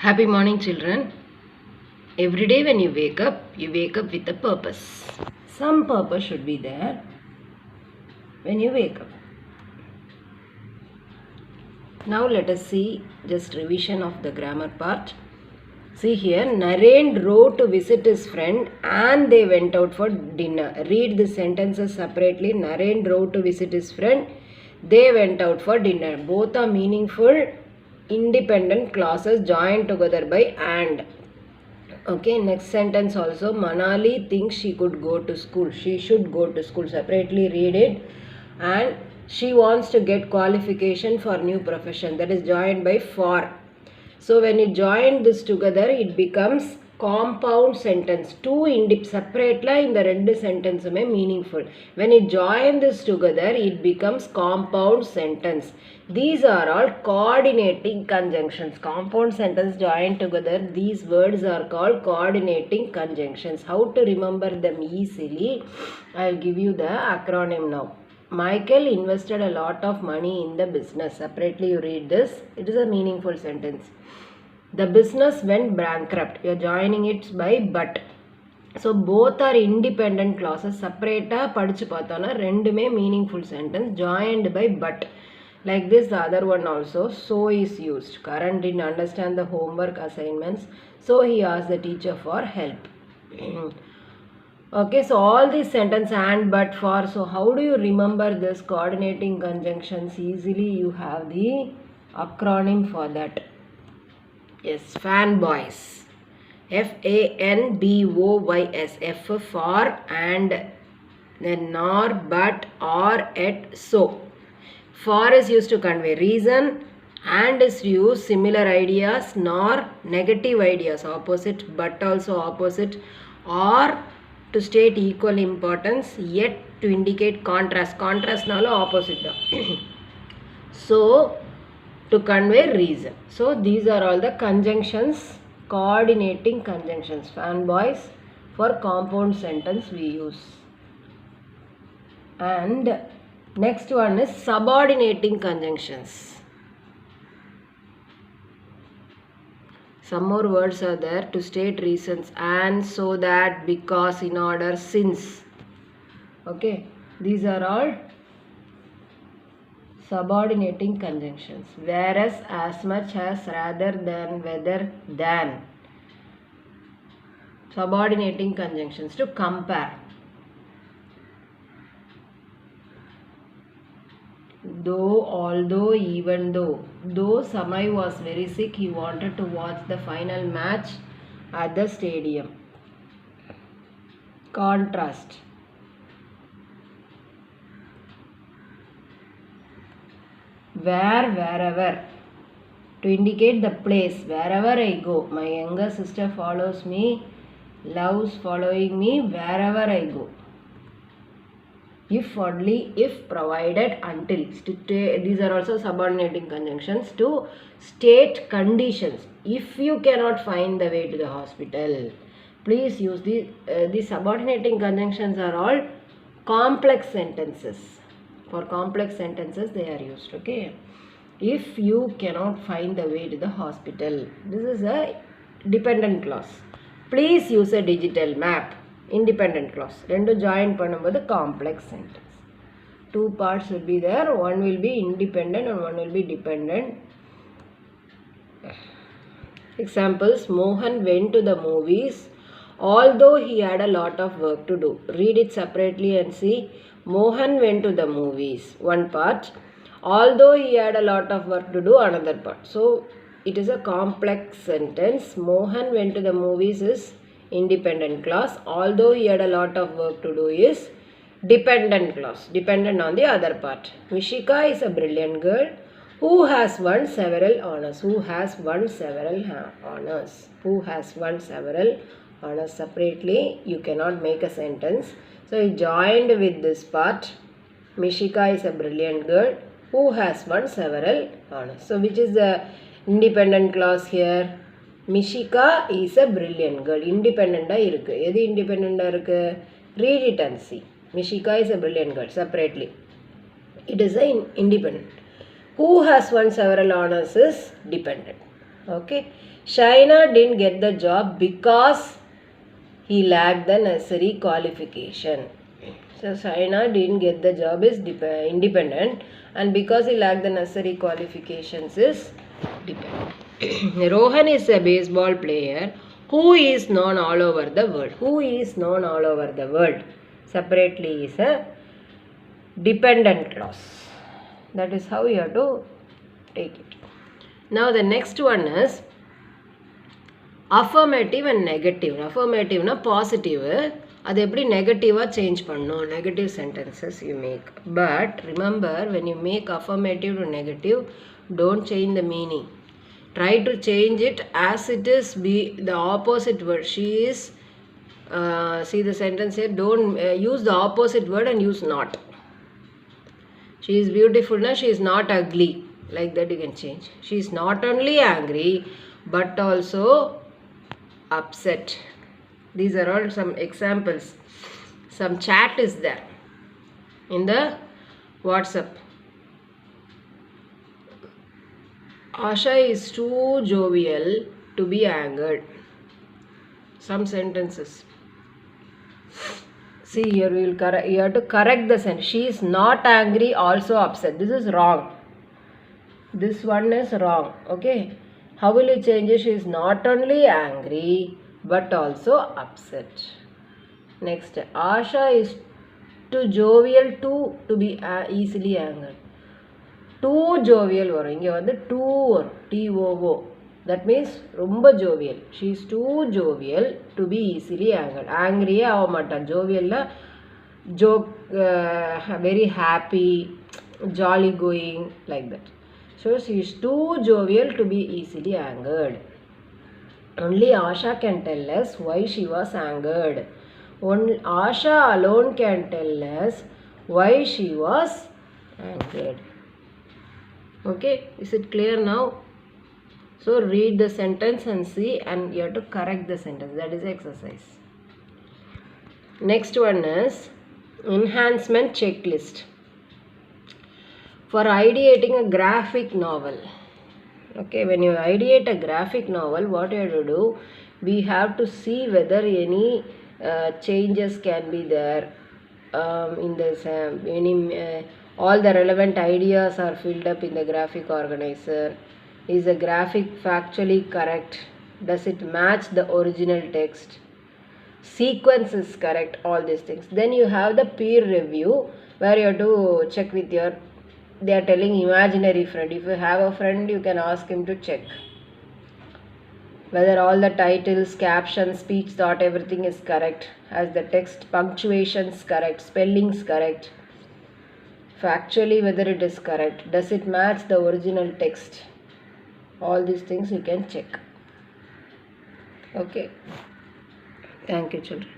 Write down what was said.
Happy morning, children. Every day when you wake up with a purpose. Some purpose should be there when you wake up. Now let us see just revision of the grammar part. See here, Naren wrote to visit his friend and they went out for dinner. Read the sentences separately. Naren wrote to visit his friend. They went out for dinner. Both are meaningful, independent clauses joined together by and. Okay, next sentence also. Manali thinks she could go to school. She should go to school. Separately read it. And she wants to get qualification for new profession. That is joined by for. So when you join this together, it becomes compound sentence. Two separate in the ரெண்டு sentence meaningful. When you join this together, it becomes compound sentence. These are all coordinating conjunctions. Compound sentence joined together, these words are called coordinating conjunctions. How to remember them easily? I'll give you the acronym now. Michael invested a lot of money in the business. Separately you read this. It is a meaningful sentence. The business went bankrupt. You are joining it by but. So both are independent clauses. Separate படிச்சு பார்த்தோம்னா ரெண்டுமே meaningful sentence joined by but. Like this, the other one also. So is used. Karan didn't understand the homework assignments, so he asked the teacher for help. Okay, so all these sentence and but for. So how do you remember this coordinating conjunctions? Easily you have the acronym for that. Yes, fanboys. F-A-N-B-O-Y-S. F for and, then nor, but, or, at, so. For is used to convey reason, and is used similar ideas, nor negative ideas, opposite, but also opposite, or to state equal importance, yet to indicate contrast. Contrast nalo opposite. So to convey reason. So these are all the conjunctions, coordinating conjunctions. Fanboys for compound sentence we use. And next one is subordinating conjunctions. Some more words are there to state reasons. And, so that, because, in order, since. Okay, these are all subordinating conjunctions. Whereas, as much as, rather than, whether, than. Subordinating conjunctions to compare. Though, although, even though. Though Samay was very sick, he wanted to watch the final match at the stadium. Contrast. Where, wherever. To indicate the place. Wherever I go. My younger sister follows me, loves following me wherever I go. If only, if, provided, until. These are also subordinating conjunctions to state conditions. If you cannot find the way to the hospital, please use these subordinating conjunctions are all complex sentences. For complex sentences they are used. Okay. If you cannot find the way to the hospital. This is a dependent clause. Please use a digital map. Independent clause. Rendu join பண்ணும்போது complex sentence. Two parts will be there. One will be independent and one will be dependent. Examples. Mohan went to the movies although he had a lot of work to do. Read it separately and see. Mohan went to the movies. One part. Although he had a lot of work to do. Another part. So it is a complex sentence. Mohan went to the movies is independent clause. Although he had a lot of work to do is dependent clause. Dependent on the other part. Mishika is a brilliant girl who has won several honors. Who has won several honors. Who has won several honors. Separately you cannot make a sentence. So you joined with this part. Mishika is a brilliant girl who has won several honors. So which is the independent clause here? Mishika is a brilliant girl. Independent irukku. Edu independent irukku? Read it and see. Mishika is a brilliant girl. Separately. It is a independent. Who has won several honors is dependent. Okay. Shaina didn't get the job because he lacked the necessary qualification. So Shaina didn't get the job is independent, and because he lacked the necessary qualifications is dependent. Rohan is a baseball player who is known all over the world. Who is known all over the world separately is a dependent clause. That is how you have to take it. Now the next one is affirmative and negative. Affirmative na positive. அது எப்படி நெகட்டிவாக change பண்ணணும் negative sentences you make but remember when you make affirmative to negative don't change the meaning try to change it as it is be the opposite word she is see the sentence here don't use the opposite word and use not. She is beautiful na she is not ugly, like that you can change. She is not only angry but also upset. These are all some examples. Some chat is there in the WhatsApp. Asha is too jovial to be angered. Some sentences. See here we will correct. You have to correct the sentence. She is not angry, also upset. This is wrong. This one is wrong. Okay. How will you change it? She is not only angry but also upset. Next, Asha is too jovial to be easily angered. Too jovial வரும் இங்கே வந்து too வரும் TOO. That means ரொம்ப jovial. She is too jovial to be easily angered. Angry-யே ஆக மாட்டான் jovial-ல joke, very happy, jolly going, like that. So she is too jovial to be easily angered. Only Asha can tell us why she was angered. Only Asha alone can tell us why she was angered. Okay, is it clear now? So read the sentence and see, and you have to correct the sentence. That is exercise. Next one is enhancement checklist. For ideating a graphic novel. Okay, when you ideate a graphic novel, what you have to do, we have to see whether any changes can be there in this all the relevant ideas are filled up in the graphic organizer. Is the graphic factually correct? Does it match the original text? Sequence is correct, all these things. Then you have the peer review where you have to check with your, they are telling imaginary friend. If you have a friend, you can ask him to check whether all the titles, captions, speech thought, everything is correct. Has the text punctuations correct, spellings correct, factually whether it is correct, does it match the original text? All these things you can check. Okay. Thank you, children.